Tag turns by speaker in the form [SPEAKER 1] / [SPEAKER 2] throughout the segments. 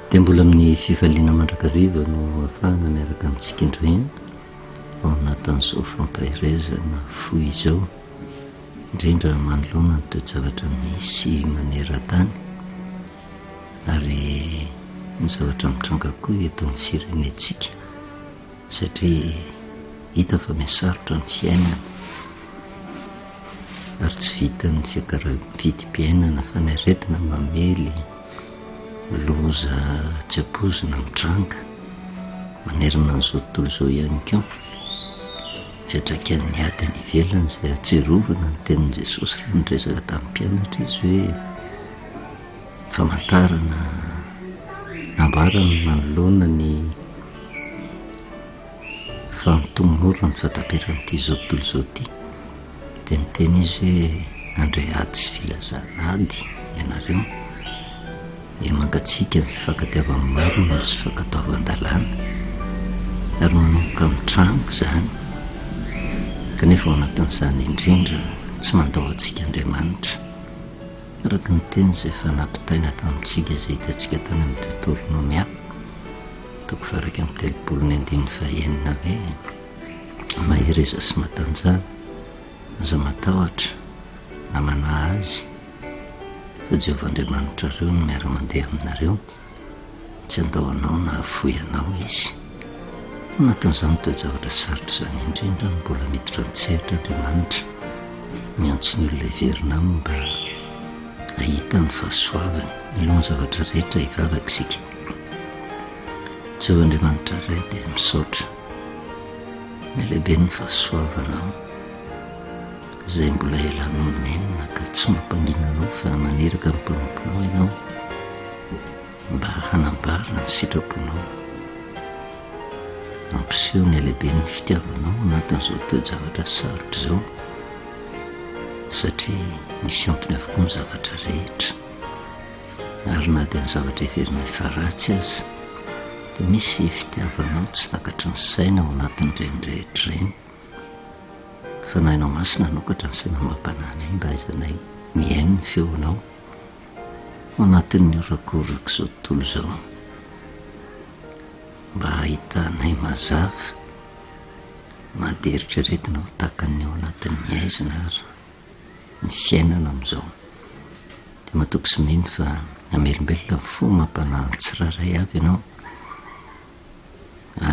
[SPEAKER 1] dia mbola amin'ny fifaliana mandrakariva no ahafahana miaraka amintsika indray ao anatin'izao fampahirezana foy izao, indrindra manoloana ny toe-javatra misy maneran-tany ary ny zavatra mitranga koa eto amin'ny firenentsika satria hita fa misarotra ny fiainana ary tsy vitan'ny fiakaram-pidim-piainana fa ny aretina mamely loza tsy apozina mitranga manerana an'izao tontolo izao ihany koa fiatrakan'ny ady any ivelany izay atserovana ny tenin'i Jesosy raha niresaka tamin'ny mpianatra izy hoe famantarana nambarana manoloana ny fanotomorona ny fataperan'ity izao tontolo izao ity dia niteny izy hoe andre ady sy filazana ady ianareo dia mangatsika ny fifankatiavan'ny maro no sy fifankataovan-dalàna ary manomboka mitranga izany kanefa ao anatin'izany indrindra tsy mandao antsika Andriamanitra araka ny teny izay efa nampitaina tamintsika izay hitantsika tany amin'ny Deutéronomia toko faraka amin'ny telopolo ny andiny fahaenina hoe mahireza sy matanjana aza matahotra na manahy azy fa Jehovah-Andriamanitra reo no miara-mandeha aminareo tsy andao anao na afoy anao izy. Anatin'izany toe-javatra sarotra izany indrindra no mbola miditra an-tsehatra Andriamanitra miantso ny olona hiverina aminy mba ahita ny fahasoavany miloha ny zavatra rehetra hivavaka isika. Jehovah-Andriamanitra ray dia misaotra ny lehibe ny fahasoavanao izay mbola elanao nenina ka tsy mampanginanao fa maneraka amin'ny mpanomponao ianao mba hanambarana ny sitraponao mampiseho ny lehibe ny fitiavanao anatin'izao toe-javatra sarotra izao satria misy antony avokoa ny zavatra rehetra ary na dia ny zavatra hiverina efa ratsy aza dia misy fitiavanao tsy takatry ny saina ao anatin'ny renidrehetra ireny fa na hainao masina nokatra ny saina mampanana mba aizanay mihaino ny feonao ao anatin'ny orakorako izao tontolo izao mba hahitanay mazava mahaderitra retina ho takany ao anatin'ny aizina ary ny fiainana amin'izao dia mahatoky sy mino fa namelombelona ny fo mampanahy ny tsiraray avy ianao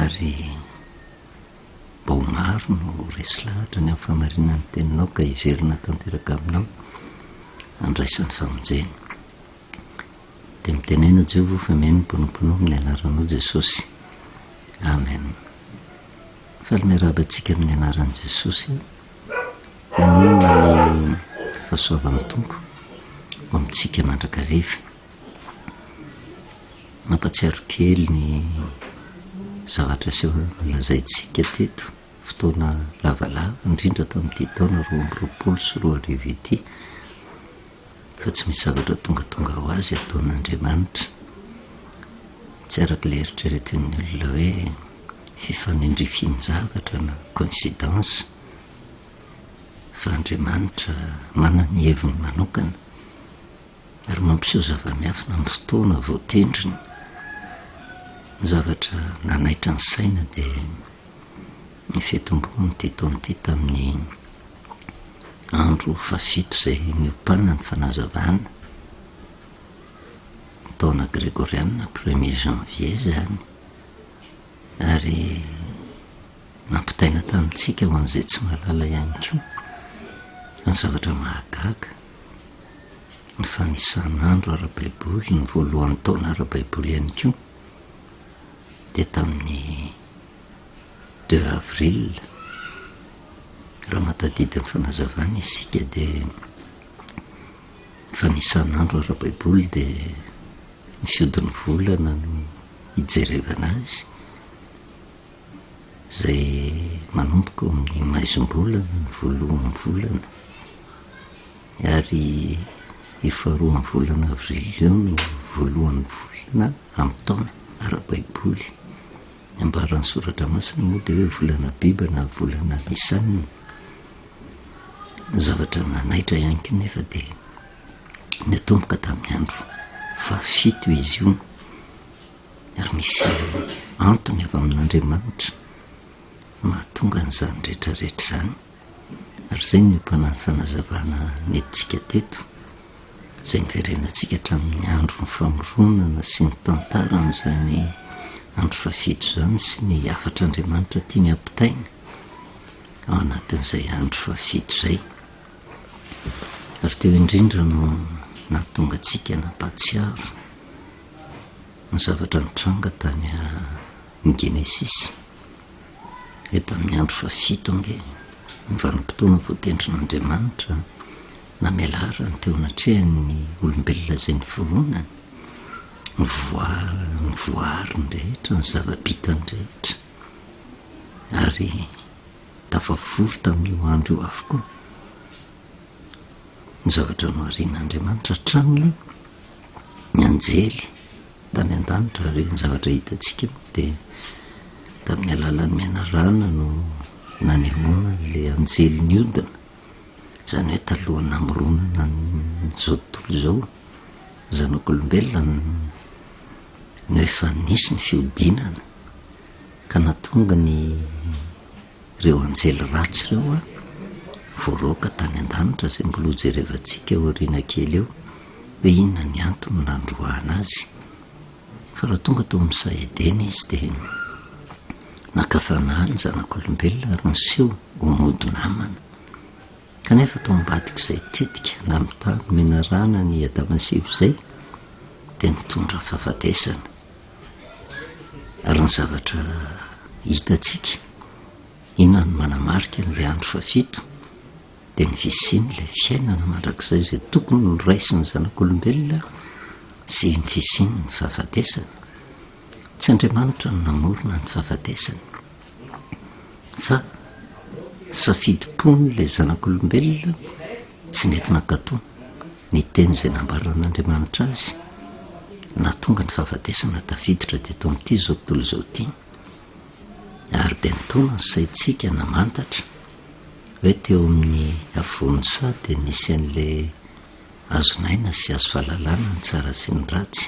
[SPEAKER 1] ary mba ho maro no resy lahatra ny amin'ny famarinana ny teninao ka hiverina tanteraka aminao andraisan'ny famonjeny dia mitenena Jehovah fa miheno ny mpanomponao amin'ny anaranao Jesosy. Amen. Faly miarahaba antsika amin'ny anaran'i Jesosy manonona ny fahasoavan'ny Tompo ho amintsika mandrakariva. Mampatsiaro kely ny zavatra seho lazaintsika teto fotoana lavalava indrindra tamin'ity taona 2024 ity fa tsy misy zavatra tongatonga ho azy ataon'Andriamanitra tsy araka ilay eritreretin'ny olona hoe fifanindrifian-javatra na coïncidence fa Andriamanitra manana ny heviny manokana ary mampiseho zava-miafina amin'ny fotoana voatendriny. Ny zavatra nanaitra ny saina dia ny fetombony ity taona ity tamin'ny andro fafito izay miopana ny fanazavana taona grégoriana 1er janvier izany ary nampitaina tamintsika ho an'izay tsy mahalala ihany koa ny zavatra mahagaga ny fanisan'andro ara-baiboly ny voalohan'ny taona ara-baiboly ihany koa dia tamin'ny 2 avril raha matadidin'ny fanazavana isika dia fanisan'andro ara-baiboly dia ny fiodin'ny volana no hijerevana azy izay manomboka amin'ny maizom-bolana ny voalohan'ny volana ary faharoan'ny volana avril eo no voalohan'ny volana amin'ny taona ara-baiboly. Ambaran'ny soratra masina moa dia hoe volana biba na volana Nisan. Zavatra nanaitra ihany koa nefa dia natomboka tamin'ny andro fafito izy io ary misy antony avy amin'Andriamanitra mahatonga n'izany rehetrarehetra zany. Ary zay no mpanany fanazavana nentsika teto, izay niverenantsika hatramin'ny andro ny famoronana sy ny tantaran'izany andro fafito zany sy ny afatr'Andriamanitra tiany ampitaina ao anatin'izay andro fafito zay. Ary teo indrindra no nahatonga antsika nampatsiaro ny zavatra nitranga tany ny Genesisy eto amin'ny andro fafito ange ny vanim-potoana voatendrin'Andriamanitra namelarany teo anatrehan'ny olombelona izay niforonany, ny voariny rehetra, ny zava-bitany rehetra, ary tafavory tamin'io andro io avokoa ny zavatra noharian'Andriamanitra hatraminy ny anjely tany an-danitra. Ary ny zavatra hitantsika dia tamin'ny alalan'ny mianarana no nanehoana le anjely niodina, izany hoe talohany namoronana n'izao tontolo izao zanak'olombelona no efa nisy ny fiodinana ka nahatonga ny ireo anjely ratsy ireo voaroaka tany an-danitra, izay mbola hojerevantsika aoriana kely eo hoe inona ny antony nandroahana azy. Fa raha tonga tao amin'ny Saedena izy dia nakafana ny zanak'olombelona ary niseho ho mody namana. Kanefa tao ambadika izay tetika na amin'ny tany menarana ny Adama sy Eva izay dia mitondra fahafatesana. Ary ny zavatra hitantsika inona no manamarika n'ilay andro fafito dia ny fisian'ilay fiainana mandrakizay izay tokony no raisin'ny zanak'olombelona sy ny fisian'ny fahafatesana. Tsy Andriamanitra no namorona ny fahafatesana, fa safidim-pon'ilay zanak'olombelona tsy nentina katò ny teny izay nambaran'Andriamanitra azy nahatonga ny fahafatesana tafiditra teto amin'ity zao tontolo izao ity. Ary dia nitaona ny saintsika namantatra hoe teo amin'ny avony sady dia nisy an'ilay azonaina sy azo fahalalana ny tsara sy ny ratsy.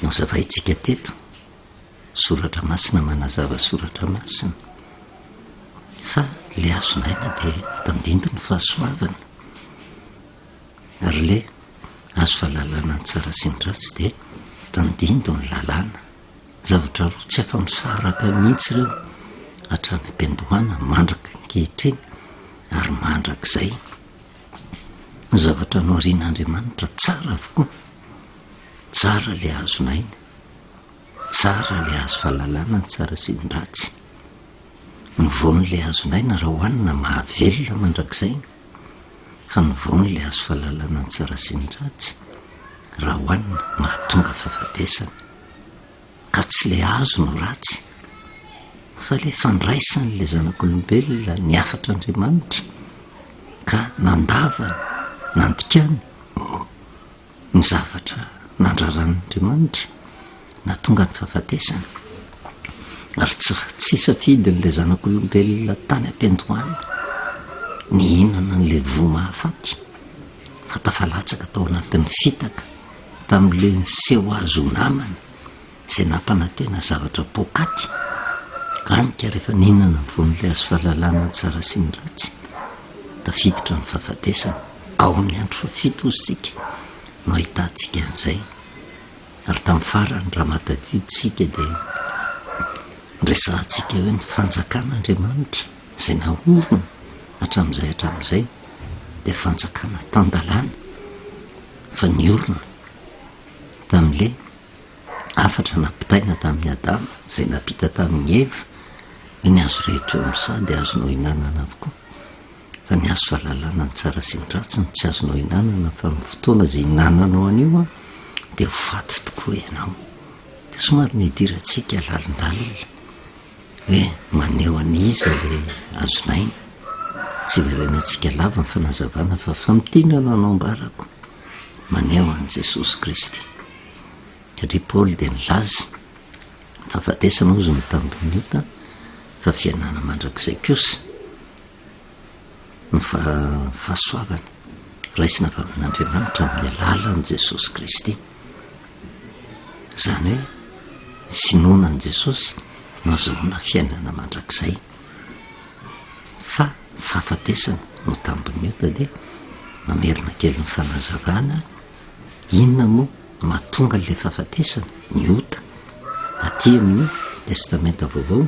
[SPEAKER 1] Mazavaintsika teto soratra masina manazava soratra masina fa le azonaina dia tandindo ny fahasoavana, ary le azo fahalalana ny tsara sy ny ratsy dia tandindo ny lalàna. Zavatra roa tsy afa-misaraka mihitsy ireo hatrany am-piandohana, mandraka ankehitriny ary mandrakizay. Ny zavatra noharian'Andriamanitra tsara avokoa, tsara le azonaina, tsara le azo fahalalana ny tsara sy ny ratsy. Ny voan'le azonaina raha hohanina mahavelona mandrakizay, fa ny voan'le azo fahalalana ny tsara sy ny ratsy raha hohanina mahatonga fahafatesana. Ka tsy le azo no ratsy, fa le fandraisan'le zanak'olombelona ny afatr'Andriamanitra ka nandavana, nandikany ny zavatra nandraran'Andriamanitra nahatonga ny fahafatesana. Ary tsy safidin'le zanak'olombelona tany am-piandohana ny hinana n'le vo mahafaty, fa tafalatsaka tao anatin'ny fitaka tamin'le niseho azo namana izay nampanantena zavatra pokaty. Kanika rehefa nihinana ny voan'le azo fahalalana ny tsara sy ny ratsy tafiditra ny fahafatesana. Ao amin'ny andro fafito ozy tsika no ahitantsika an'izay. Ary tamin'ny farany raha matadiditsika dia resahantsika hoe ny fanjakan'Andriamanitra izay nahorona hatramin'izay dia fanjakana tandalana, fa niorona tamin'le afatra nampitaina tamin'ny Adama izay napita tamin'ny Eva hoe ny azo rehetra eo amin'ny sady azonao hinanana avokoa, fa ny azo fahalalana ny tsara sy ny ratsy no tsy azonao hinanana, fa ny fotoana izay hinananao anio dia ho faty tokoa ianao. Dia somary nidirantsika lalindalina hoe maneho aniza le azonaina. Tsy verenantsika lava ny fanazavana fa famitianana anao-mbarako maneho an' Jesosy Kristy. Satria Paoly dia nilaza fahafatesana ozy ny tambon'io fa fiainana mandrakizay kosa ny fahasoavana raisina avy amin'Andriamanitra amin'ny alalan'i Jesosy Kristy. Izany hoe finoanan' Jesosy no azahoana fiainana mandrakizay fa fahafatesana no tambony ota dia mamerina kely ny fanazavana inona moa mahatonga n'le fahafatesana ny ota aty amin'ny testamenta vaovao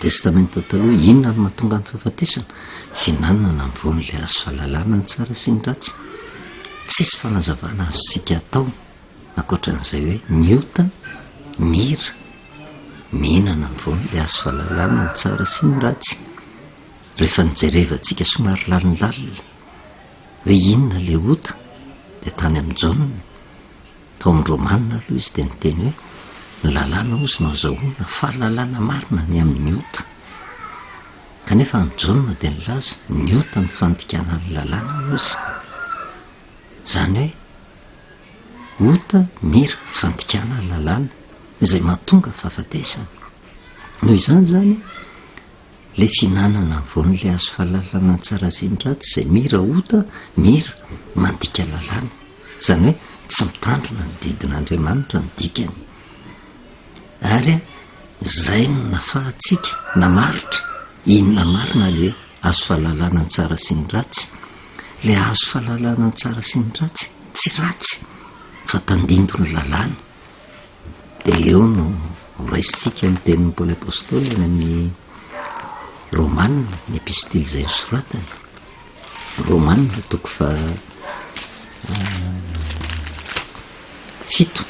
[SPEAKER 1] testamenta taloha inona no mahatonga ny fahafatesana finanana mivon'le azo fahalalana ny tsara sy ny ratsy tsisy fanazavana azontsika atao ankoatran'izay hoe ny ota mira mihinana mivon'le azo fahalalana ny tsara sy ny ratsy rehefa nijerevantsika somary lalinalalina hoe inona le ota dia tany amin'ny jaonina tao amin'ny romanina aloha izy dia niteny hoe ny lalàna ozy no azahoana fahalalana marina ny amin'ny ota kanefa amin'ny jaonina dia nilaza ny ota ny fandikana ny lalàna ozy zany hoe ota mira fandikana ny lalàna izay mahatonga fahafatesana noho izany zany le finanana mivon'le azo fahalalana ny tsara sy ny ratsy izay mira ota mira mandika lalàna zany hoe tsy mitandrina ny didin'Andriamanitra ny dikany ary zay no nafahantsika namaritra inona marina le azo fahalalana ny tsara sy ny ratsy le azo fahalalana ny tsara sy ny ratsy tsy ratsy fa tandindo ny lalàna dia eo no horaisitsika ny tenin'ny Paoly apôstôly any amin'ny romanina ny epistily izay nosoratany romanina toko fa 7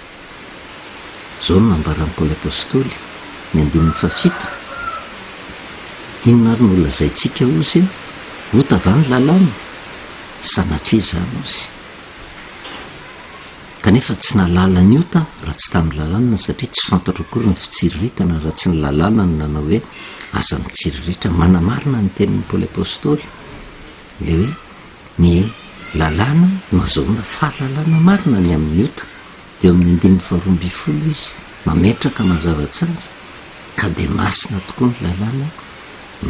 [SPEAKER 1] zao no nambaran'ny Paoly apôstôly ny 7 inona ary no lazaintsika ozy ota va ny lalàna sanatria zany ozy kanefa tsy nalala ny ota raha tsy tamin'ny lalàna satria tsy fantatra akory ny fitsiriritana raha tsy ny lalàna no nanao hoe aza mitsiriritra manamarina ny tenin'ny Paoly apôstôly le hoe ny lalàna no azahoana fahalalana marina ny amin'ny ota dia amin'ny 12 izy mametraka mazava tsara ka dia masina tokoa ny lalàna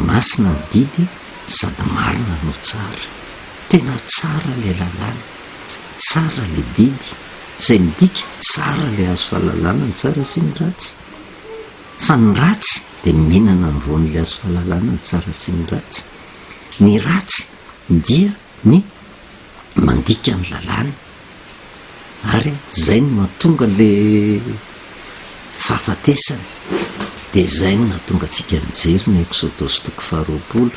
[SPEAKER 1] masina ny didy sady marina no tsara tena tsara le lalàna tsara le didy izay midika tsara le azo fahalalana ny tsara sy ny ratsy fa ny ratsy dia mihinana mivon'le azo fahalalana ny tsara sy ny ratsy ny ratsy dia ny mandika ny lalàna ary zay no mahatonga le fahafatesana dia zay no nahatonga antsika nijery ny Exodosy 20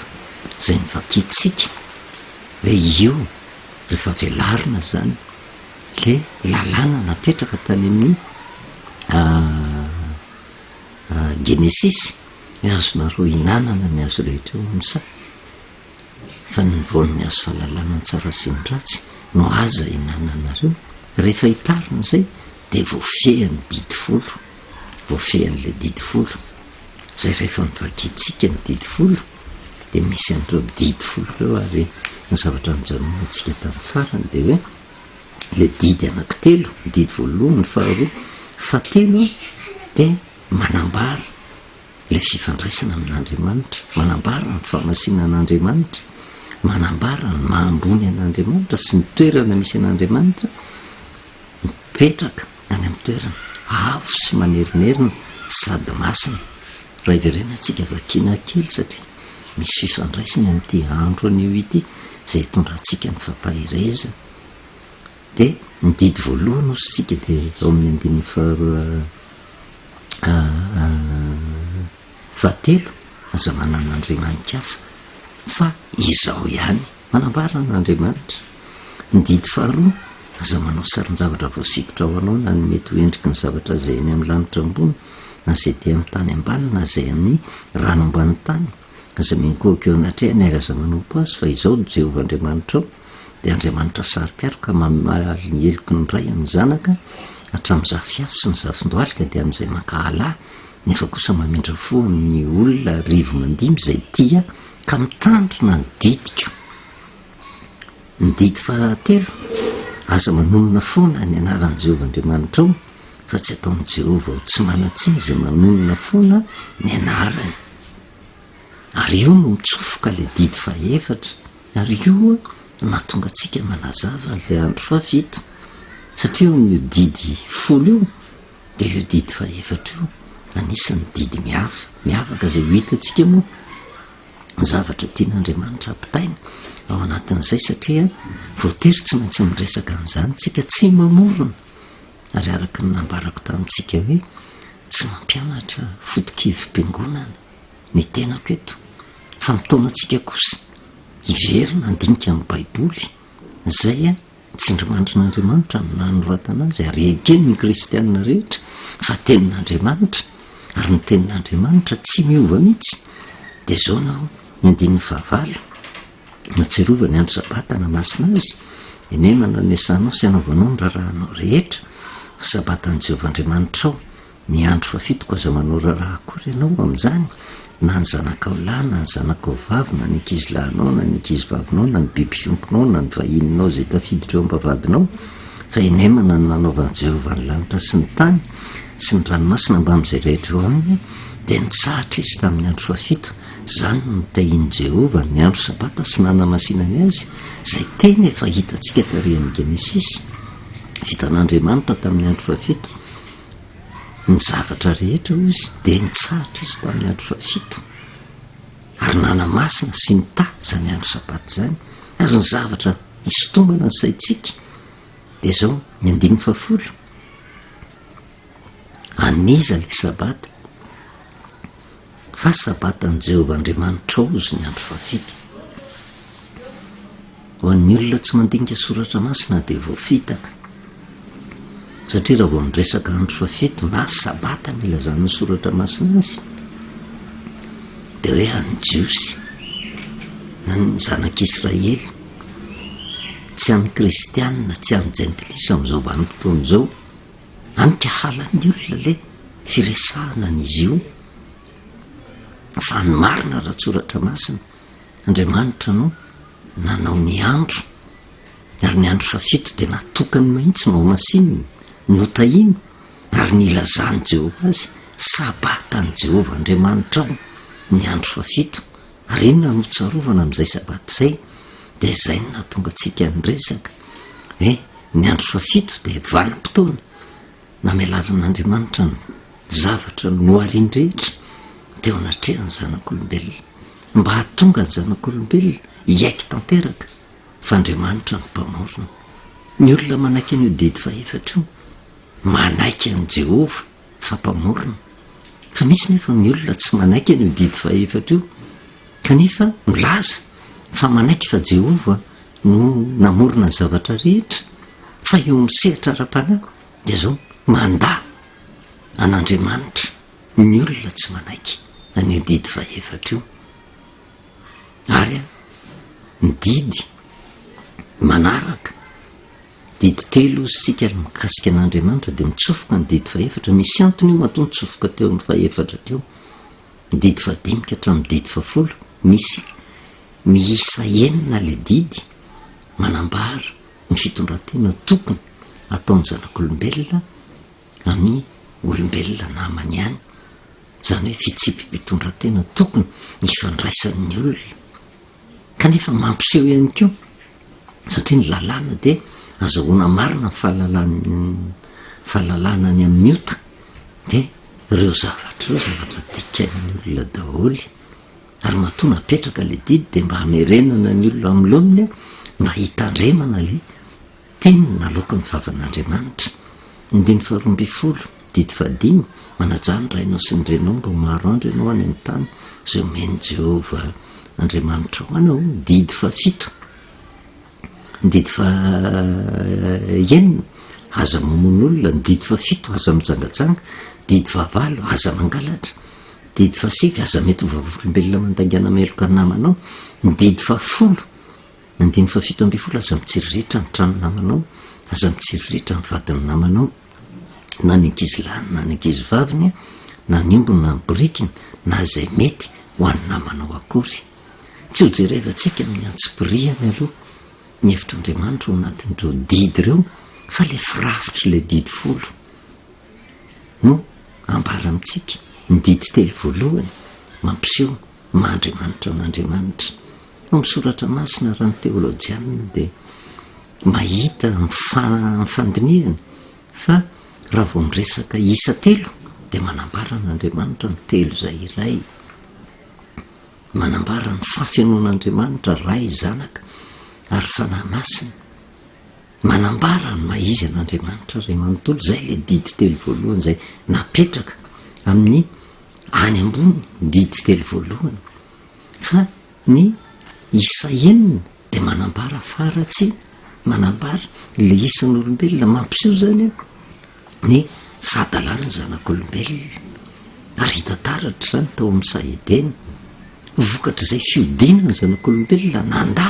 [SPEAKER 1] zay nivakitsika hoe io rehefa velarina zany le lalàna napetraka tany amin'ny Genesisy hoe azonareo hinanana ny azo rehetra eo amisa fa nyvoan'ny azo fahalalana ny tsara sy ny ratsy no aza hinananareo rehefa hitarina zay dia voafehany didifolo voafehan'le didifolo zay rehefa mivakitsika ny didifolo dia misy an'ireo didifolo reo ary ny zavatra nijanonantsika tamin'ny farany dia hoe le didy anankitelo didy voalohany ny faharoa fahatelo dia manambara le fifandraisana amin'Andriamanitra manambara ny famasinan'Andriamanitra manambara ny mahambony an'Andriamanitra sy ny toerana misy an'Andriamanitra mipetraka any amin'ny toerana avo sy manerinerina sady masina raha iverena antsika vakiana kely satria misy fifandraisana amin'ity andro an'io ity izay hitondra antsika ny fampahirezana dia ny didy voalohany ozy sika dia ao amin'ny 7 aza manan'Andriamanitra hafa fa izao ihany manambara n'Andriamanitra ny didy faharoa aza manao saron-javatra voasikotra ao anao na ny mety ho endriky ny zavatra zay eny amin'ny lanitra ambony na zay te amin'ny tany ambany na zay amin'ny rano ambany tany aza minkoaka eo anatrehany ary aza manompo azy fa izao Jehovah Andriamanitra ao dia Andriamanitra saro-piaro ka mamaly ny heloky ny ray amin'ny zanaka hatramin'ny zafiafo sy ny zafindoalika dia amin'izay mankahalahy nefa kosa mamindra fo amin'ny olona rivo mandimy izay tia ka mitandrina ny didiko ny didy fahatelo aza manomina foana ny anaran'i Jehovah Andriamanitra ao fa tsy ataon'i Jehovah ho tsy manatsiny izay manomina foana ny anarany ary io no mitsofoka le didy fahaefatra ary io mahatonga antsika manazava le andro fahavito satria io didy folo io dia io didy faefatra io anisan'ny didy miavaka zay ho hitantsika moa zavatra tian'andriamanitra ampitaina ao anatin'izay satria voatery tsy maintsy miresaka amin'izany tsika tsy mamorona ary araka ny nambarako tamintsika hoe tsy mampianatra fotokivim-piangonana ny tenako eto fa mitaonantsika kosa iverina andinika amin'ny baiboly zay tsy indrimandrin'andriamanitra nanoratana azy ary ekeny ny kristianina rehetra fa tenin'andriamanitra ary ny tenin'andriamanitra tsy miova mihitsy dia zao nao ny 15 natserovany andro sabata namasina azy enemana ny asanao sy anaovanao ny rarahanao rehetra fa sabatany Jehovahandriamanitra ao ny andro 7 ko aza manao raraha akory ianao amin'izany na ny zanakao lahy na ny zanakao vavy na ny ankizy lahinao na ny ankizy vavinao na ny biby fionkonao na ny vahininao zay tafiditra eo ambavadinao fa enemana ny nanaovan'i Jehovah ny lanitra sy ny tany sy ny ranomasina mba amin'izay rehetra eo aminy dia nitsahatra izy tamin'ny andro 7 zany no nitahian'i Jehovah ny andro sabata sy nanamasinany azy zay teny efa hitantsika tary amin'ny Genesisy vitan'Andriamanitra tamin'ny andro 7 ny zavatra rehetra ozy dia nitsahatra izy tamin'ny andro 7 ary nanamasina sy ny ta zany andro sabata zany ary ny zavatra hisotomana ny saitsika dia zao ny 10 aniza le sabata fa sabatan'i Jehovahandriamanitra ozy ny andro 7 ho an'ny olona tsy mandinika soratra masina dia voafitaka satria raha vao miresaka andro 7 na sabata ny ilazan'ny soratra masina azy dia hoe any jiosy na ny zanak'Israely tsy any kristianina tsy any jentilisa amin'izao vanim-potoana izao anika halan'ny olona le firesahana an'izy io fa ny marina raha tsoratra masina Andriamanitra no nanao ny andro ary ny andro 7 dia natokany mahitsy no masinina notahiny ary ny ilazany Jehovah azy sabatany Jehovah Andriamanitra ao ny andro 7 ary inona no tsarovana amin'izay sabata izay dia izay no nahatonga antsika nyresaka hoe ny andro 7 dia vanim-potoana namelaran'Andriamanitra ny zavatra noariany rehetra teo anatrehany zanak'olombelona mba hahatonga ny zanak'olombelona hiaiky tanteraka fa Andriamanitra ny mpamorona ny olona manaiky an'io didy faefatra io manaiky an'i Jehovah fa mpamorona fa misy nefa ny olona tsy manaiky an'io didy faefatra io kanefa milaza fa manaiky fa Jehovah no namorona ny zavatra rehetra fa eo misehatra ara-panahy dia zao manda an'Andriamanitra ny olona tsy manaiky an'io didy faefatra io ary ny didy manaraka didy telo ozy sika ary mikasika an'Andriamanitra dia mitsofoka ny didy faefatra misy antony io mahatonga mitsofoka teo ny faefatra teo ny didy 15 hatramin'ny didy 10 misy miisa 9 le didy manambara ny fitondratena tokony ataon'ny zanak'olombelona amin'ny olombelona namany ihany zany hoe fitsipy-pitondratena tokony ifandraisan'ny olona kanefa mampiseho ihany koa satria ny lalàna dia azahoana marina fahalalàna ny amin'ny ota dia ireo zavatra dikain'ny olona daholy ary matoa napetraka le didy dia mba hamerenana ny olona amilominy mba hitandremana le teny naloka ny vavan'Andriamanitra ny 12 didy 15 manajany rainao sy ny renao mba maro andro ianao any amin'ny tany zay omeny Jehovah Andriamanitra ho anao didy 7 didy 9 aza mamon'olona ny didy 7 aza mijangajanga didy 9 aza mangalatra didy 7 aza mety vavolombelona mandangana meloka ny namanao ny didy 10 ny 17 aza mitsiriritra ny trano namanao aza mitsiriritra ny vadiny namanao na ny ankizy lahiny na ny ankizy vaviny na ny ombony na ny borikiny na zay mety ho any namanao akory tsy ho jerevantsika amin'ny antsipiriany aloha ny hevitr'Andriamanitra ho anatin'ireo didy ireo fa le firafitra le didy 10 no ambara amintsika ny didy 3 voalohany mampiseho mahandriamanitra amin'Andriamanitra no misoratra masina raha ny teolojianina dia mahita mifandiniana fa raha vo miresaka isa telo dia manambaran'andriamanitra ny telo izay iray, manambara ny fahafianoan'andriamanitra ray zanaka ary fanahy masina, manambara ny maizy an'andriamanitra ray manontolo. Zay le didy telo voalohany izay napetraka amin'ny any ambony didy telo voalohany. Fa ny isa enina dia manambara faharatsiana, manambara le isan'olombelona, mampiseho zany ny fahadalàna ny zanak'olombelona. Ary hita taratra zany tao amin'ny Saedena, vokatra izay fiodinana ny zanak'olombelona nandà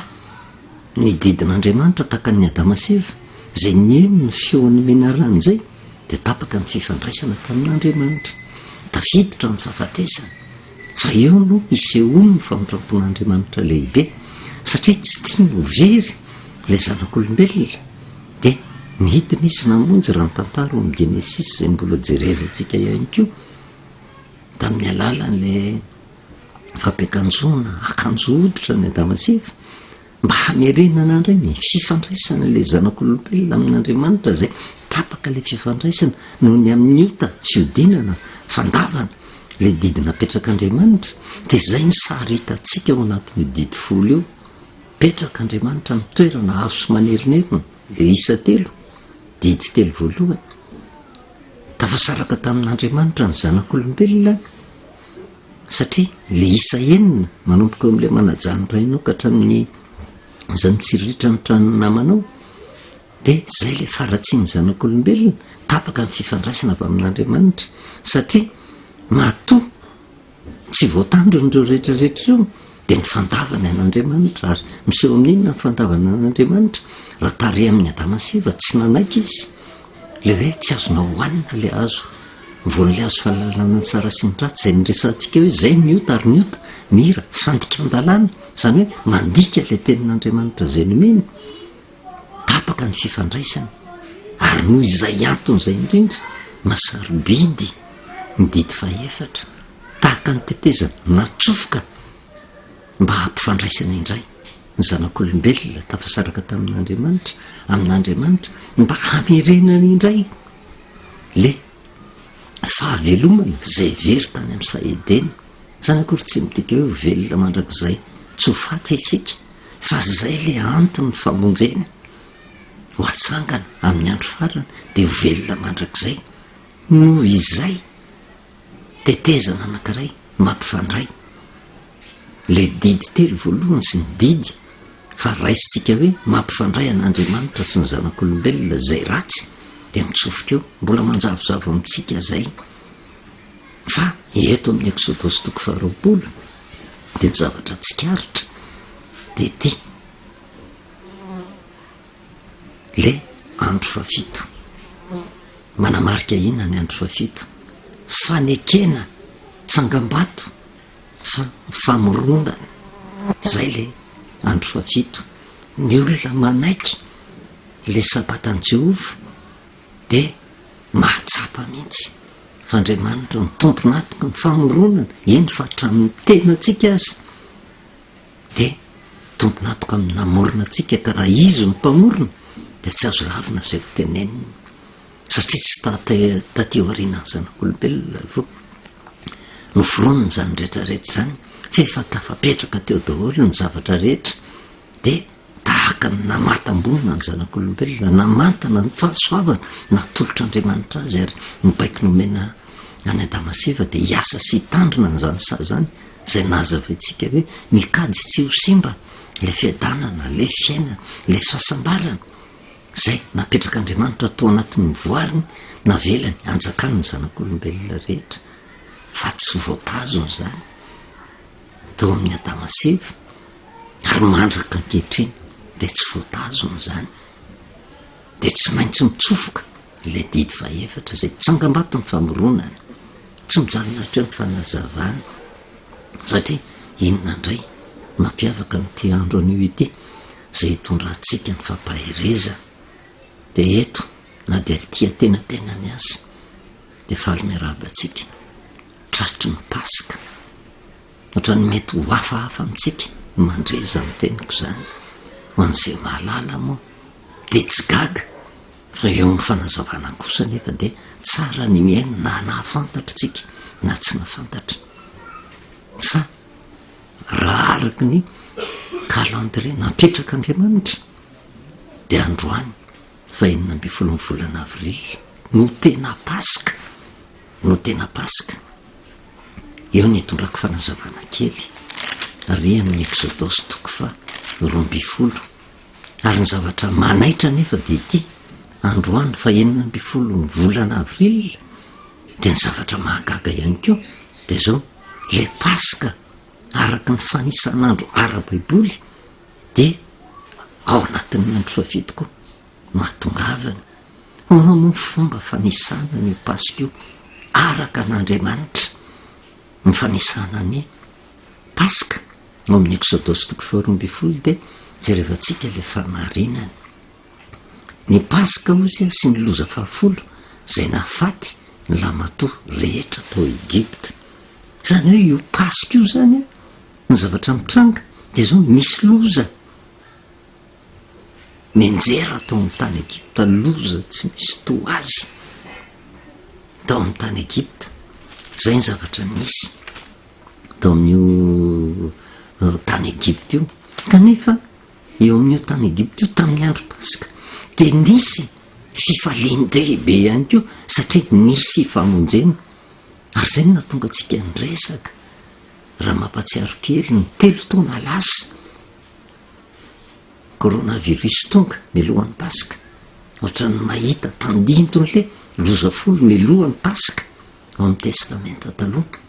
[SPEAKER 1] ny didin'andriamanitra tahaka ny Adama sy Eva, izay nieno ny feon'ny menarany izay dia tapaka ny fifandraisana tamin'andriamanitra, tafiditra ny fahafatesana. Fa eo no isehoany ny famotrampon'andriamanitra lehibe, satria tsy tia no very ilay zanak'olombelona. Dia mihity misy namonjy raha ny tantara amin'ny Genesis izay mbola jerevantsika ihany koa, tamin'ny alalan'ilay fampiakanjoana akanjo hoditra ny Adama sy Eva, mba hamerenana indray ny fifandraisana ilay zanak'olombelona amin'andriamanitra, izay tapaka ilay fifandraisana noho ny amin'ny ota fiodinana fandavana ilay didy napetrak'andriamanitra. Dia izay ny sary hitantsika ao anatin'io didy folo io. Petraka andriamanitra ny toerana avo sy manerinerina, dia isa telo, didy telo voalohany. Tafasaraka tamin'andriamanitra ny zanak'olombelona, satria le isa enina manomboka amin'ilay manajany rainao ka hatramin'ny izay mitsiriritra ny tranony namanao, dia izay le faharatsiany zanak'olombelona, tapaka ny fifandraisana avy amin'andriamanitra. Satria matoa tsy voatandron'ireo rehetrarehetra io dia ny fandavana an'andriamanitra, ary miseho amin'inona ny fandavana an'andriamanitra. Raha tare amin'ny Adama sy Eva tsy nanaiky izy le hoe tsy azona hohanina le hazo, voan'ilay hazo fahalalana ny tsara sy ny ratsy izay niresantsika hoe zay miota ary miota mira fandikan-dalàna, izany hoe mandika ilay tenin'andriamanitra izay nomeny, tapaka ny fifandraisana. Ary noho izay antony izay indrindra masarobidy ny didy fahaefatra, tahaka ny tetezana natsofoka mba hampifandraisana indray ny zanak'olombelona tafasaraka tamin'andriamanitra, amin'andriamanitra, mba hamerenana indray le fahavelomana izay very tany amin'ny Saedena. Zany akory tsy midika hoe velona mandrakizay tsy ho faty isika, fa zay le antony ny famonjena ho atsangana amin'ny andro farany dia ho velona mandrakizay. Noho izay tetezana anankiray mampifandray le didy telo voalohany sy ny didy fa raisitsika hoe mampifandray an'andriamanitra sy ny zanak'olombelona zay ratsy, dia mitsofoka eo. Mbola manjavozavo amintsika zay. Fa eto amin'ny Exodosy 20 dia ny zavatra tsikaritra dia ty le andro fafito. Manamarika inona ny andro fafito? Fanekena, tsangambato, famoronana. Zay le andro fafito. Ny olona manaiky le sabatan'i Jehova dia mahatsapa mihitsy. Fa Andriamanitra ny tomponatoka ny famoronana, eny fa hatramin'ny tena antsika azy dia tomponatoka amin'ny namorona antsika, ka raha izy ny mpamorona dia tsy azo lavina izay ho teneniny, satria tsy taty aorianany zanak'olombelona vo noforoniny zany rehetrarehetra zany, fefa tafapetraka teo daholo ny zavatra rehetra. Dia tahaka ny namatam-bonina ny zanak'olombelona, namantana ny fahasoavana natolotr'Andriamanitra azy, ary mibaiko nomena any Adama sy Eva dia hiasa sy hitandrina n'izany sa zany, izay nazavaintsika hoe mikajy tsy ho simba le fiadanana, le fiainana, le fahasambarana izay napetrak'Andriamanitra tao anatin'ny voariny navelany anjakany ny zanak'olombelona rehetra. Fa tsy voatazony zany tao amin'ny Adama sy Eva, ary mandraka ankehitriny dia tsy voatazony zany, dia tsy maintsy mitsofoka ilay didy fahaefatra izay tsangambato ny famoronana, tsy mijanona hatreo ny fanazavana. Satria inona indray mampiavaka n'ity andro anio ity izay hitondrantsika ny fampahereza, dia eto na dia tia tenatena ny azy dia faly miaraba antsika tratry ny Pasika, ohatra ny mety ho hafahafa amintsika mandreza ny teniko zany. Ho an'izay mahalala moa dia tsy gaga, fa eo amin'ny fanazavana kosa nefa dia tsara ny miaina na nahafantatra tsika na tsy nahafantatra fa raha araky ny calendrier napetraka andriamanitra de androany fa 15 volana avril no tena paska eo ny tondrako fanazavana kely ary amin'ny exodosy 12 ary ny zavatra manaitra nefa de ity androany fa 15 ny volana avril de ny zavatra mahagaga ihany keo de zao le paska araky ny fanisan'andro ara-baiboly de ao anatin'ny andro fafitoko no atongavany onao moa fomba fanisana ny paska io araka an'andriamanitra ny fanisana ny paska ao amin'ny exodosy 12 de jerevantsika le famarinany ny paska ozy sy ny loza fahafolo zay nafaty ny lamatoa rehetra tao Egypta zany hoe io paska io zany ny zavatra mitranga de zao misy loza menjera tao amin'ny tany Egypta loza tsy misy to azy tao amin'ny tany Egypta zay ny zavatra misy tao amin'io tany Egypta io kanefa eo amin'io tany Egypta io tamin'ny andro paska de nisy fifalin-dehibe ihany keo satria nisy famonjena ary zay no natonga antsika nyresaka raha mampatsiaro kely ny 3 taona lasa coronavirus tonga milohan'ny paska ohatrany mahita tandintony le loza folo milohan'ny paska ao amin'ny testamenta taloha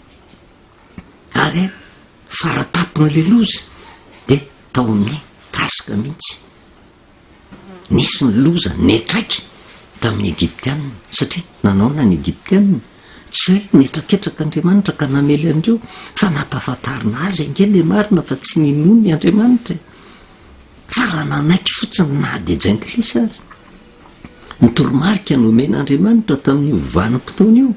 [SPEAKER 1] ary faratapony le loza de tao amin'ny paska mihitsy nisy ny loza netraiky tamin'ny Egyptianina satria nanaona ny Egyptianina tsy hoe netraketraka Andriamanitra ka namely andreo fa nampahafantarina azy ange le marina fa tsy ninono ny Andriamanitra fa raha nanaiky fotsiny na de jainklisa ary ny toromarika nomen'Andriamanitra tamin'io vanim-potoana io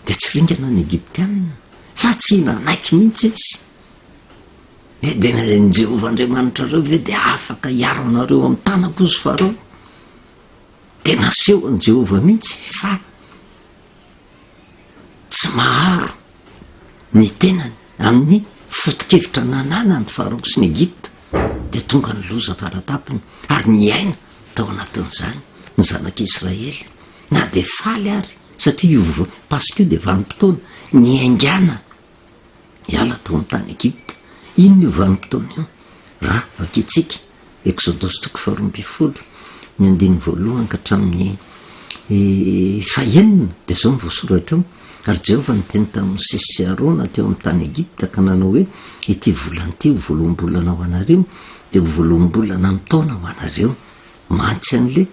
[SPEAKER 1] de tsy ringana ny Egyptianina fa tsy nanaiky mihitsy izy de ny Jehovah Andriamanitra reo ve de afaka hiaro anareo amin'ny tanakozy farao de naseho an Jehovah mihitsy fa tsy maharo ny tenany amin'ny foto-kevitra nanana ny farao sy ny Egypta de tonga ny loza faratapony ary niaina tao anatin'izany ny zanak'Israely na de faly ary satria io paska io de vanim-potoana ny aingana hiala tao amin'ny tany Egypta ino io vanim-potoana io raha vakitsika exodosy 12 ny andiny voalohany ka hatramin'ny fahenina de zao mivoasoratra eo ary Jehovah nyteny tamin'ny Mosesy sy Arona teo amin'ny tany Egypta ka nanao hoe ity volana ity voaloham-bolana ho anareo de voaloham-bolana amin'ny taona ho anareo mantsy an'le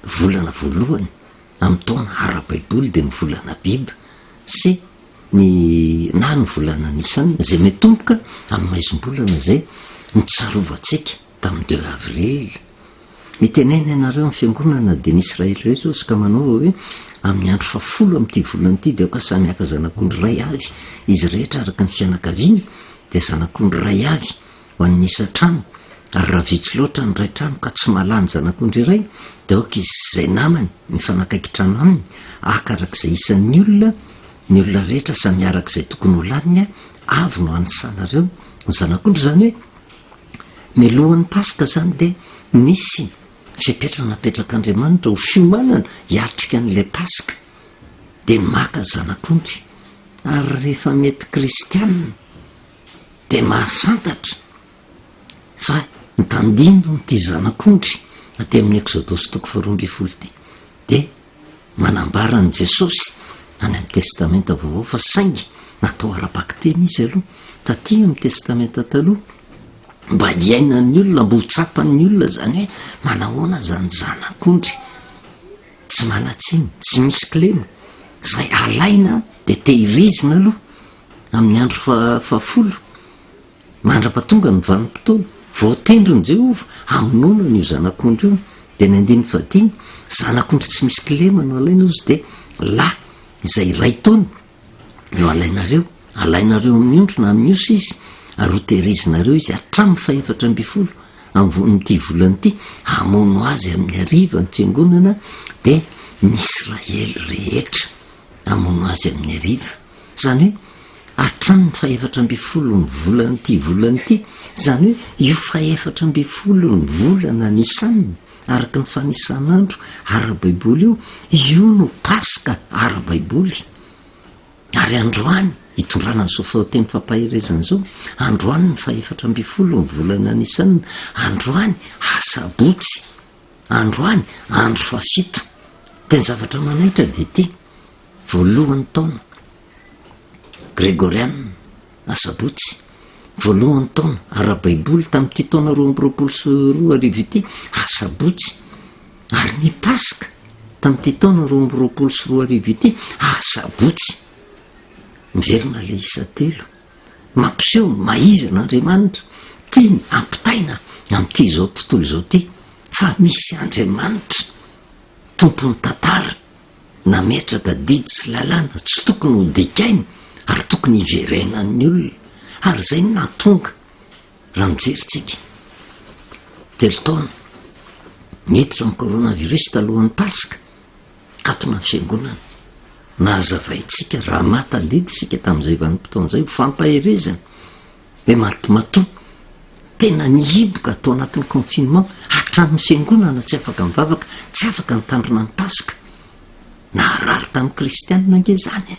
[SPEAKER 1] volana voalohany amin'ny taona ara-baiboly de ny volana biby sy ny na ny volana nisany zay metomboka amin'ny maizom-bolana zay nitsarovantsika tamin'ny 2 avril mitenena ianareo amin'ny fiangonana de ny Israely rehetra sy ka manao hoe amin'ny andro 10 amin'ity volana ity de ao ka samiaka zanak'ondry ray avy izy rehetra araka ny fianakaviana de zanak'ondry ray avy ho an'ny isa-trano ary raha vitsy loatra ny ray trano ka tsy malany zanak'ondry iray de aoka izy zay namany mifanakaiky trano aminy akarak'izay isan'ny olona ny olona rehetra samy arak'izay tokony ho laniny avy no anisanareo ny zanak'ondry zany hoe milohan'ny paska zany de nisy fipetrana napetrak'Andriamanitra ho fiomanana hiatrika an'le paska de maka zanak'ondry ary rehefa mety kristianina de mahafantatra fa nitandindony ty zanak'ondry aty amin'ny exodosy 12 de manambara an Jesosy any amin'ny testamenta vaovao fa saingy natao ara-baky teny izy aloha taty amin'ny testamenta taloha mba hiainan'ny olona mba ho tsapan'ny olona zany hoe manahoana zany zanak'ondry tsy manatsiny tsy misy klema zay alaina de tehirizina aloha amin'ny andro 10 mandra-patonga ny vanim-potoana voatendrony Jehova amonona io zanak'ondry io de ny 15 zanak'ondry tsy misy klema no alaina ozy de la izay ray taona no alainareo amin'ny ondro na amin'ny osa izy ary ho tehirizinareo izy hatramin'ny 14 amin'ity volana ity amono azy amin'ny ariva ny fiangonana de nyisraely rehetra amono azy amin'ny ariva zany hoe atrano ny faefatra amby folo ny volana ity volana ity zany hoe io faefatra amby folo ny volana nisanina araka ny fanisan'andro ara-baiboly io no paska ara-baiboly ary androany hitondrana ny sofaoteny fampaherezana zao androany ny faefatra amby folo ny volana nisanina androany asabotsy androany andro fafito teny zavatra manaitra de ty voalohan'ny taona gregoriana asabotsy voalohan'ny taona ara-baiboly tamin'ity taona 2022 ity asabotsy ary ny paska tamin'ity taona 2022 ity asabotsy miverina le isa telo mampiseho maizan'andriamanitra tiany ampitaina amin'ity zao tontolo zao ty fa misy andriamanitra tompony tantara nametraka didy sy lalàna tsy tokony ho dikainy ary tokony hiverenan'ny olona ary zay no natonga raha mijeritsika telo taona niditra ny coronavirus talohan'ny paska katona ny fiangonana nahazavaitsika raha matadidy sika tamin'izay vanim-potoan'izay ho fampaherezana hoe matomato tena nihiboka atao anatin'ny confinement hatramin'ny fiangonana tsy afaka mivavaka tsy afaka nitandrina ny paska naharary tamin'ny kristianina nge zany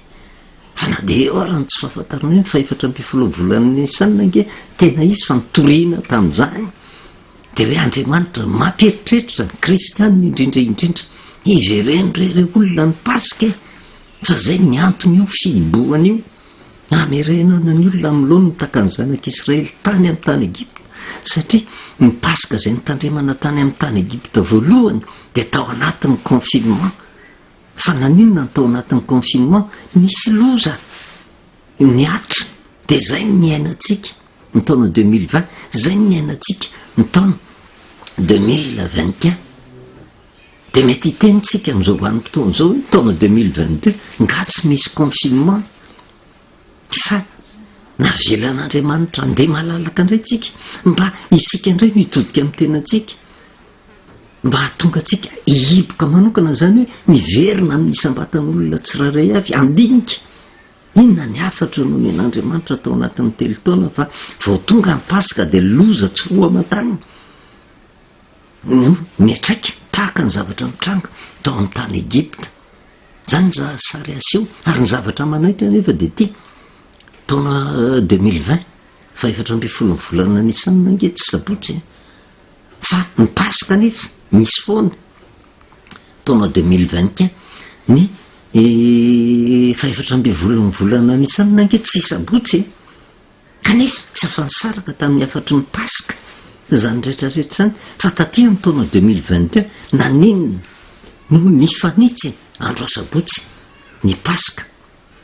[SPEAKER 1] fa na de orany tsy fahafantarina hoe faefatra amby folo volana nisanina nge tena izy fa nitoriana tamin'izany de hoe andriamanitra mamperitreritra ny kristianina indrindraindrindra iverenyrere olona ny paska fa zay ny antony io fihiboana io amerenana ny olona am'loany mitaka ny zanak'israely tany amin'ny tany Egipta satria ny paska zay nitandremana tany amin'ny tany Egipta voalohany de tao anatin'ny confinement fa naninona ny tao anatin'ny confinement misy loza niatra de zay ny ainatsika ny taona 2020 zay ny ainatsika ny taona 2021 de mety hitenitsika am'izao vanim-potoana zao hoe taona 2022 nga tsy misy confinement fa navelan'andriamanitra andeha malalaka indray tsika mba isika indray mitodika amin'ny tenatsika mba hatonga atsika hihiboka manokana zany hoe niverina amin'ny isambatan'olona tsiraray avy andinika inona ny afatra no men'andriamanitra tao anatin'ny telo taona fa vao tonga ny paska de loza tsy roa matany no miatraika tahaka ny zavatra mitranga tao amin'ny tany Egipta zany sary aseho ary ny zavatra manaitra nefa de ty taona 2020 faefatra amby folo ny volana nisanina nge tsy sabotsy fa ny paska nefa misy foana taona 2021 ny faefatra amby folo ny volana nisanina nge tsy sabotsy kanefa tsy afansaraka tamin'ny afatry ny paska zany rehetrarehetra zany fa taty amin'ny taona 2022 naninona no nifanitsy andro asabotsy ny paska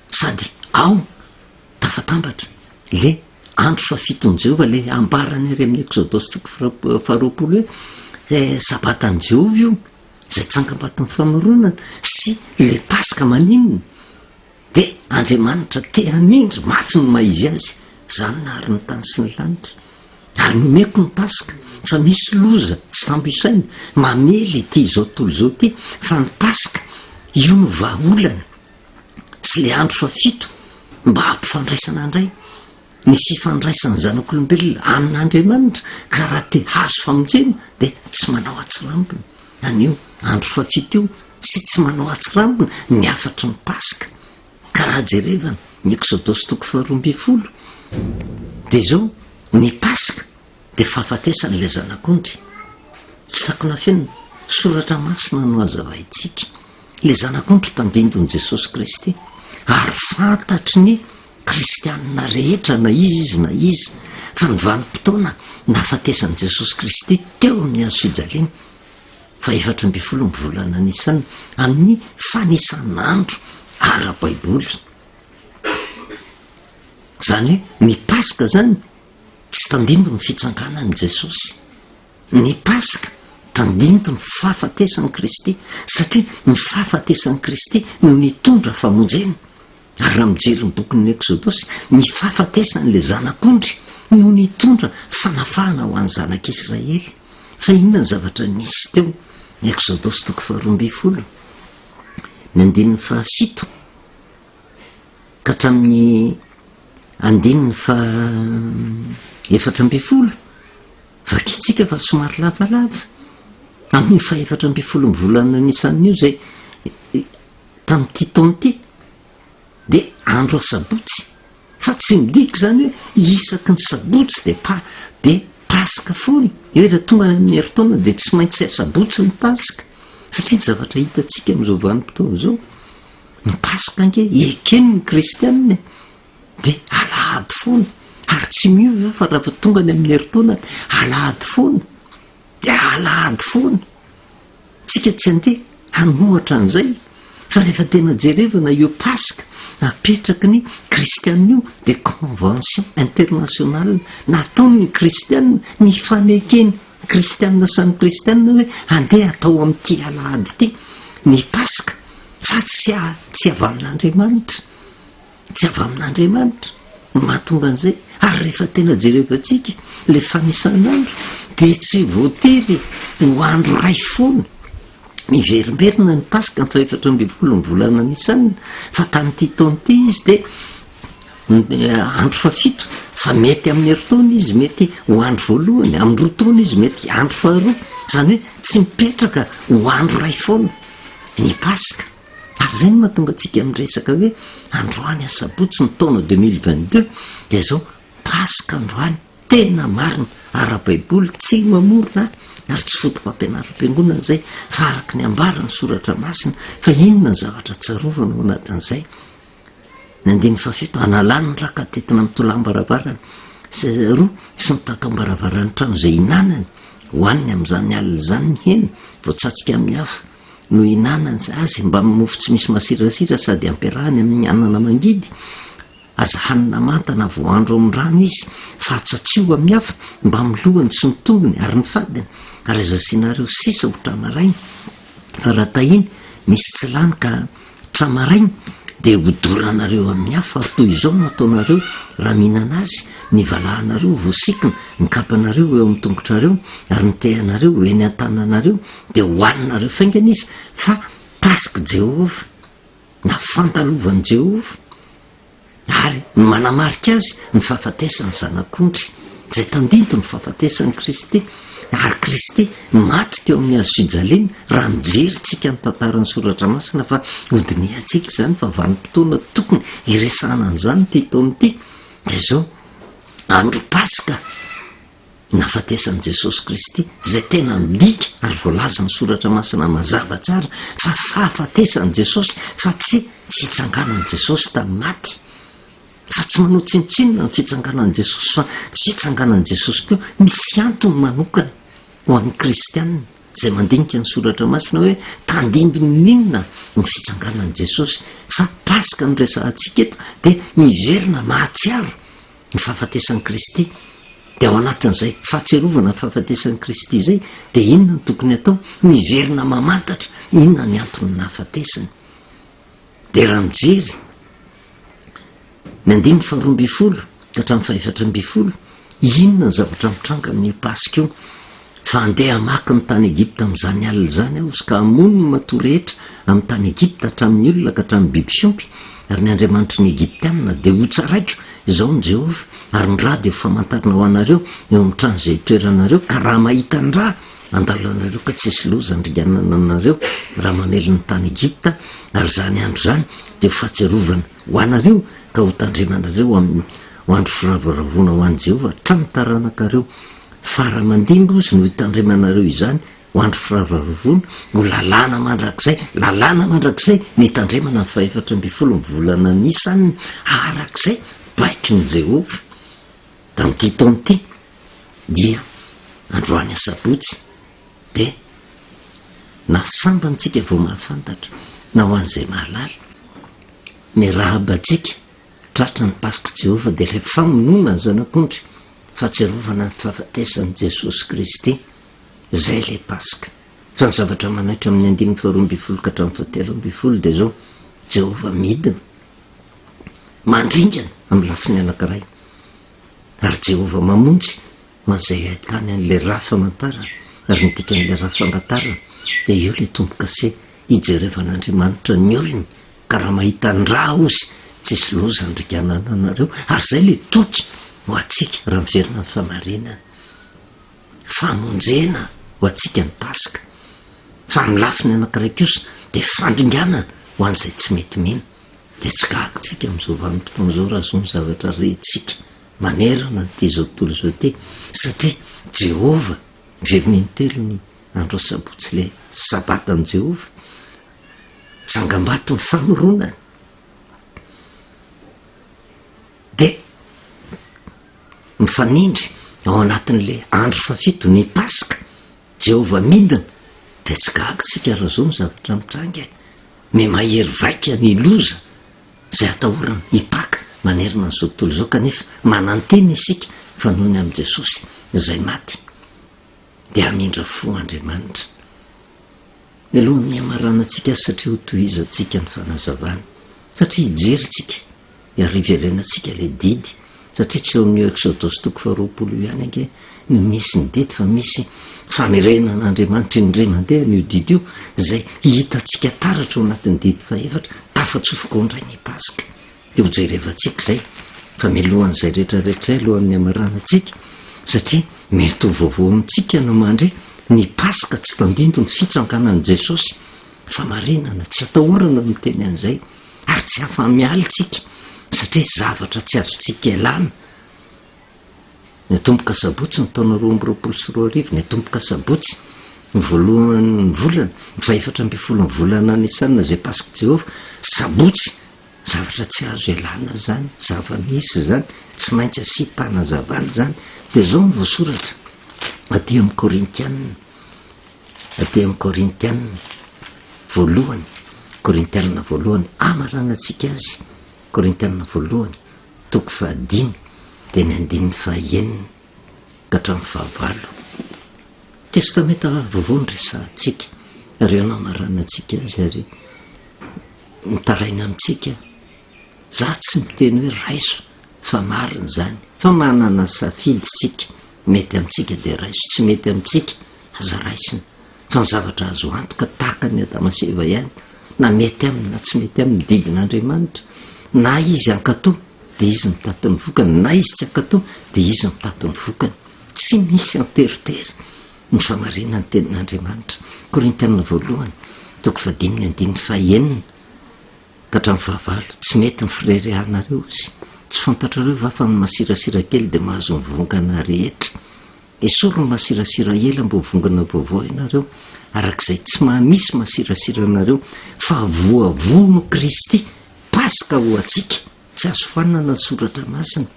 [SPEAKER 1] sady ao tafatambatra le andro fafitony Jehova le ambarany ary amin'ny Exodus toko faharoapolo hoe sabatan'i Jehova io zay tsangam-baton'ny famoronana sy le paska maninona de andriamanitra te hanindry mafy no maizy azy zany nahary ny tany sy ny lanitra ary nomeko ny paska fa misy loza tsy tambisaina mamely ty zao tontolo zao ty fa ny paska io no vahaolana sy le andro fafito mba hampifandraisana indray ny fifandraisany zanak'olombelona amin'andriamanitra ka raha te hazo famonjena de tsy manao atsirambina anio andro fafito io sy tsy manao atsirambina ny afatry ny paska ka raha jerevana ny Exodus toko faharoambifolo de zao ny paska de fahafatesan'le zanak'ondry tsy takona fiainana soratra masina no azavaitsika le zanak'ondry tambindon'i Jesosy Kristy ary fantatry ny kristianina rehetra na izy na izy fa ny vanim-potoana nahafatesan'i Jesosy Kristy teo amin'ny hazo fijaliana fa efatra amby folo ny volana nisana amin'ny fanisan'andro ara-baiboly zany hoe ny paska zany tsy tandindo ny fitsanganan'i Jesosy ny paska tandindo ny fahafatesan'i Kristy satria ny fahafatesan'i Kristy no nitondra famonjena ary raha mijery ny bokin'ny Exodus ny fahafatesan'le zanak'ondry no nitondra fanafahana ho an'ny zanak'Israely fa inona ny zavatra nisy teo Exodus toko faharoambifolo ny 17 ka hatramin'ny 17 vakitsika fa somary lavalava amin'ny 17 volana nisan'io zay tamin'ity taona ity de andro sabotsy fa tsy midika zany hoe isaky ny sabotsy de pasika foany eo raha tonga amin'ny heritaona de tsy maintsy sabotsy ny pasika satria ny zavatra hitatsika am'izao vanim-potoana zao ny pasika ange ekeny ny kristianina de alahady foana ary tsy miova fa raha fa tonga ny amin'ny heritaona alahady foana de alahady foana tsika tsy andeha hanohatra an'izay fa rehefa tena jerevana io pasika apetraky ny kristianina io de convention internationale nataony kristianina ny fanekeny kristianina samy kristianina hoe andeha atao amin'ity alahady ity ny pasika fa tsy avy amin'Andriamanitra tsy avy amin'Andriamanitra mahatonga an'izay ary rehefa tena jerevantsika le fanisan'andro de tsy voatery ho andro ray foana miverimberina ny pasika ny 17 ny volana nisanina fa tamin'ity taona ity izy de andro 7 fa mety amin'ny heritaona izy mety ho andro voalohany amin'ny roa taona izy mety andro faharoa zany hoe tsy mipetraka ho andro ray foana ny pasika ary zay no mahatonga antsika am'resaka hoe androany asabotsy ny taona 2022 de zao pasika androany tena marina ara-baiboly tsy mamorona ary tsy fotom-pampianaram-piangonana zay fa araky ny ambara ny soratra masina fa inona ny zavatra tsarovana ao anatin'izay ny 17 analany ny raka tetina mitolambaravarana roa sy mitakambaravaran'ny trano zay inanany hoaniny am'izany alina zany ny hena voatsatsika amin'ny hafa no inanany azy mba mofo tsy misy masirasira sady ampiarahany amin'ny anana mangidy aza hanina mantana voandro amin'ny rano izy fa atsatsio amin'ny hafa mba milohany sy ny tongony ary ny fadiny ary azasinareo sisa ho tramarainy fa raha tahiny misy tsy lany ka tramarainy de hodoranareo amin'ny hafa ary toy izao no ataonareo raha mihinana azy ny valahanareo voasikina ny kapanareo eo amin'ny tongotrareo ary ny tehanareo eny an-tananareo de hoaninareo faingana izy fa pasika Jehova na fantalovany Jehova ary manamarika azy ny fahafatesany zanak'ondry zay tandinto ny fahafatesany Kristy ary Kristy maty teo amin'ny azo fijaliana raha mijery tsika ny tantarany soratra masina fa hodiniatsika zany fa vanim-potoana tokony iresana an'izany ty taona ity de zao andro pasika nafatesany Jesosy Kristy zay tena midika ary voalaza ny soratra masina mazava tsara fa fahafatesany Jesosy fa tsy fitsanganany Jesosy tamin'ny maty fa tsy manao tsinotsinona ny fitsanganan'i Jesosy fa fitsanganan'i Jesosy koa misy antony manokana ho an'ny kristianina zay mandinika ny soratra masina hoe tandindon'inona ny fitsanganan'i Jesosy fa pasika ny resahantsika eto de miverina mahatsiaro ny fahafatesan'i Kristy de ao anatin'izay fahatserovana ny fahafatesan'i Kristy zay de inona ny tokony atao miverina mamantatra inona ny antony nahafatesany de raha mijery ny 12 ka hatramin'ny 17 inona ny zavatra mitranga amin'ny pasika io fa andeha hamaky ny tany Egipta amin'izany alina zany aho izy ka hamono ny matorehetra amin'ny tany Egipta hatramin'ny olona ka hatramin'ny biby siompy ary ny Andriamanitry ny Egiptianina de ho tsaraiko izao ny Jehova ary ny raha de ho famantarina ho anareo eo amin'ny trano zay toeranareo ka raha mahita ny raha andalanareo ka tsy isy loza andrianana anareo raha mamely ny tany Egipta ary zany andro zany de ho fahatserovana ho anareo ka ho tandremanareo amin'ny andro firavoravona ho an'i Jehova hatramin'ny taranakareo faramandimbo sy no hitandremanareo izany ho andro firavoravona ho lalàna mandrakizay mitandremana ny 17 volana nisanina arak'izay baitry ny Jehova tamin'ity taona ity dia androany asabotsy de nasambantsika vao mahafantatra na ho an'izay mahalala ny rahabatsika tratra ny pasika Jehova de le famonona ny zanak'ondry fahatserovana ny fahafatesany Jesosy Kristy zay le pasika fa ny zavatra manaitra amin'ny 12 ka hatramin'ny 17 de zao Jehova midina mandringana amin'ny lafiny anankiray ary Jehova mamonjy mazay ahitany an'le raha famantarana ary midika an'le raha fangatarana de eo le tombo-kase hijerevan'andriamanitra ny olony ka raha mahita ny raha ozy tsisy loza ndrikanana anareo ary zay le toky ho atsika raha miverina ny famarinana famonjena ho atsika ny paska fa ny lafiny anankiray kosa de fandringanana ho an'izay tsy mety mino de tsy kakitsika am'izao vanim-potoan'izao raha zao ny zavatra retsika manerana ty zao tontolo zao ty satria Jehova miveriny telo ny andro sabotsy le sabatany Jehova tsangam-bato ny famoronany de mifanindry ao anatin'le andro fafito ny paska Jehova midina de tsy kakitsika raha zao ny zavatra mitranga me mahery vaika ny loza zay atahorana hipaka manerina n'izao tontolo zao kanefa mananteny isika fa nohony amin'i Jesosy zay maty de amindra fo Andriamanitra mialohan'ny amaranantsika satria ho tohizatsika ny fanazavana satria hijerytsika iariva ilainantsika le didy satria tsy eo amin'ny Exodus 2:20 ihany ange no misy ny didy fa misy famerenan'Andriamanitra indray mandeha n'io didy io zay hitatsika taratra ao anatin'ny didy faefatra tafatsofoko indray ny paska de ho jerevantsika zay fa mialohan'izay rehetrarehetra alohan'ny amaranantsika satria mety ho vaovao amintsika no mandre ny paska tsy tandindo ny fitsanganan'i Jesosy fa marinana tsy atahorana miteny an'izay ary tsy afa-mialitsika satria zavatra tsy azontsika ialana ny tomboka sabotsy ny taona 2024 ny tomboka sabotsy ny voalohan'ny volana ny faefatra amby folo ny volana Nisanina zay paska Jehova sabotsy zavatra tsy azo ialana zany zava-misy zany tsy maintsy asipahana-zavana zany de zao ny voasoratra aty amin'ny Korintianina voalohany Korintianina voalohany amaranantsika azy Korintianina voalohany 5 de ny 9 ka hatramin'ny 19 testamenta vaovao ny resahantsika ary eo no amaranantsika azy ary mitaraina amintsika za tsy miteny hoe raiso fa marina zany fa manana safidy sika mety amintsika de raiso tsy mety amintsika aza raisina fa ny zavatra azo antoka tahaka ny Adamaseva ihany na mety aminy na tsy mety amin'ny didin'Andriamanitra na izy ankatò de izy mitady ny vokany na izy tsy ankatò de izy mitady ny vokany tsy misy anteritery ny famarinana ny tenin'Andriamanitra Korintianina voalohany 5:19 ka hatramin'ny 20 tsy mety ny firerehanareo izy tsy fantatrareo va fa ny masirasira kely de mahazo ny vongana rehetra esory ny masirasira ela mbo vongana vaovao ianareo arak'izay tsy mahamisy masirasira anareo fa voavono Kristy paska ho atsika tsy azo fanana ny soratra masina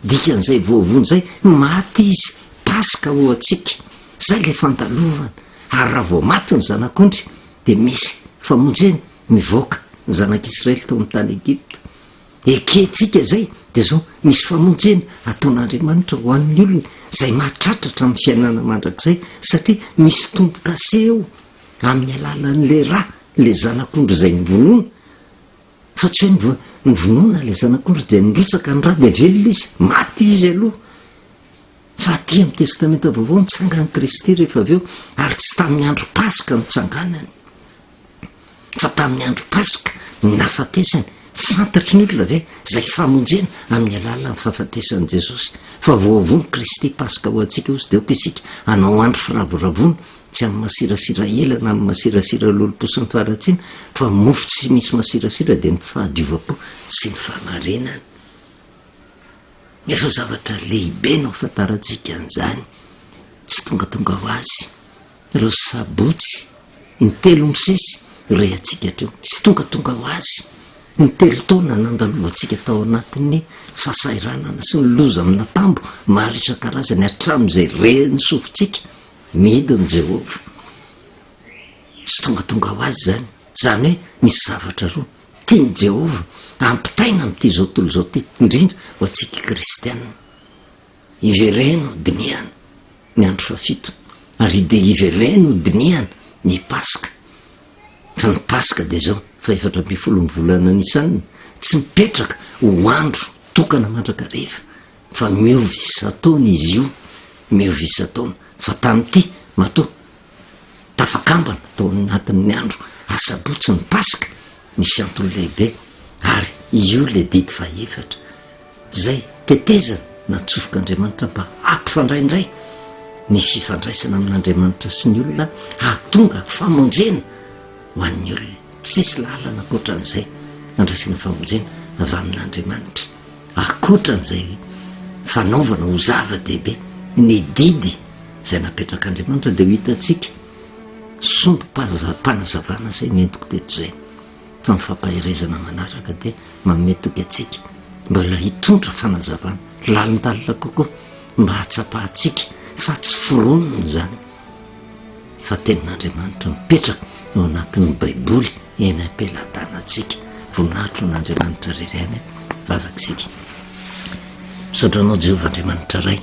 [SPEAKER 1] dikan'izay voavono zay maty izy paska ho atsika zay le fandalovana ary raha vao maty ny zanak'ondry de misy famonjeny mivoaka ny zanak'Israely tao amin'ny tany Egipta eketsika zay de zao misy famonjeny ataon'Andriamanitra ho an'ny olona zay mahatratratra amin'ny fiainana mandrakizay satria misy tombo-kaseo amin'ny alalan'le raha le zanak'ondry zay nivonoana fa tsy hoe nivonoana le zanak'ondry de nirotsaka ny raha de velona izy maty izy aloha fa aty amin'ny testamenta vaovao nitsangany Kristy rehefa aveo ary tsy tamin'ny andro paska nitsanganany fa tamin'ny andro paska ny nafatesany fantatry ny olona ve zay famonjena amin'ny alalan'ny fahafatesan'i Jesosy fa voavono Kristy paska ho atsika ozy de oka isika anao andro firavoravona tsy amin'ny masirasira ela na amin'ny masirasira lolo-posy ny faharatsiana fa mofo tsy misy masirasira de ny fahadiovam-po sy ny fahamarinana efa zavatra lehibe no afantarantsika an'izany tsy tongatonga ho azy ireo sabotsy ny telo misisy re atsika hatreo tsy tongatonga ho azy ny telo taona nandalovantsika tao anatin'ny fahasairanana sy ny loza amina tambo maro isan-karazany hatramin'izay reny sofintsika midiny Jehova tsy tongatonga ho azy zany zany hoe misy zavatra roa tiany Jehova ampitaina amin'ity zao tontolo zao ty indrindra ho atsika kristianina ivereno diniana ny andro fafito ary de ivereno diniana ny paska fa ny paska de zao fa 7 volana Nisanina tsy mipetraka ho andro tokana mandrakareva fa miovy isataona izy io miovy isataona fa tamin'ity matoa tafakambana tao anatin'ny andro asabotsy ny pasika misy antony lehibe ary io le didy faefatra zay tetezana natsofok'andriamanitra mba ampifandraindray ny fifandraisana amin'andriamanitra sy ny olona ahatonga famonjena ho an'ny olona tsisy lalana akoatran'izay andraisana famonjena avy amin'andriamanitra akoatran'izay fanaovana ho zava-dehibe ny didy zay napetrak'andriamanitra dia ho hitantsika sombo mpanazavana zay mentiko teto zay fa mifampahirezana manaraka dia mametoky atsika mbola hitondra fanazavana lalindalina kokoa mba hatsapahatsika fa tsy fironony zany fa tenin'andriamanitra mipetraka no anatin'ny baiboly eny ampelatana atsika voninahitro n'andriamanitra rerany vavakisika misodranao Jehovah Andriamanitra ray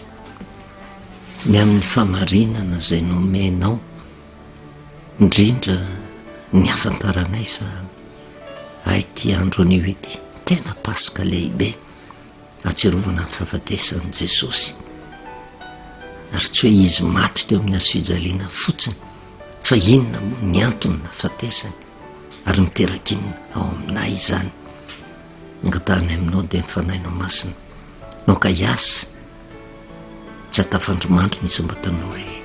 [SPEAKER 1] ny amin'ny famarinana zay nomenao indrindra ny afantaranay fa aity andro anio ety tena pasika lehibe atserovana ny fahafatesan'i Jesosy ary tsy hoe izy maty teo amin'ny hazofijaliana fotsiny fa inona moa ny antony nafatesany ary miterakinona ao aminay izany angatahany aminao dia mifanainao masina nao ka hiasa tsy hatafandromandro ny isam-batan'olona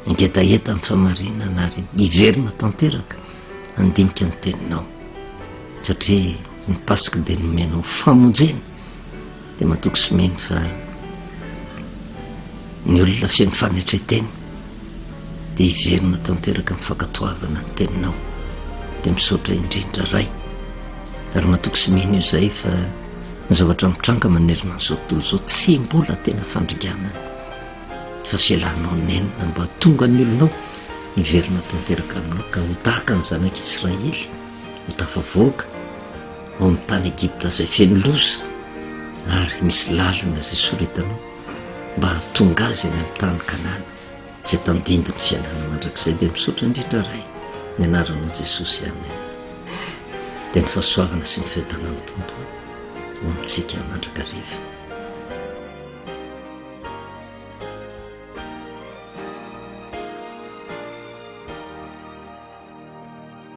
[SPEAKER 1] ingetaeta amin'ny famarinana ary hiverina tanteraka andinika ny teninao satria ny pasika dia nomenao famonjena dia matoky someny fa ny olona fiain'ny fanetreteny dia hiverina tanteraka amin'ny fankatoavana ny teninao dia misaotra indrindra ray ary matoky someny io zay fa ny zavatra mitranga manerina n'izao tontolo izao tsy mbola tena fandriganana fa fialanao nenina mba tonga ny olonao hiverina tanteraka aminao ka ho tahaka ny zanak'Israely ho tafavoaka ao amin'ny tany Egipta zay feno loza ary misy lalina zay soritanao mba hatonga azy any amin'ny tany Kanana zay tandindy ny fiainana mandrakizay dia misaotra indrindra ray ny anaranao Jesosy amen dia ny fahasoavana sy ny fiadanany tompo ho amintsika mandrakariva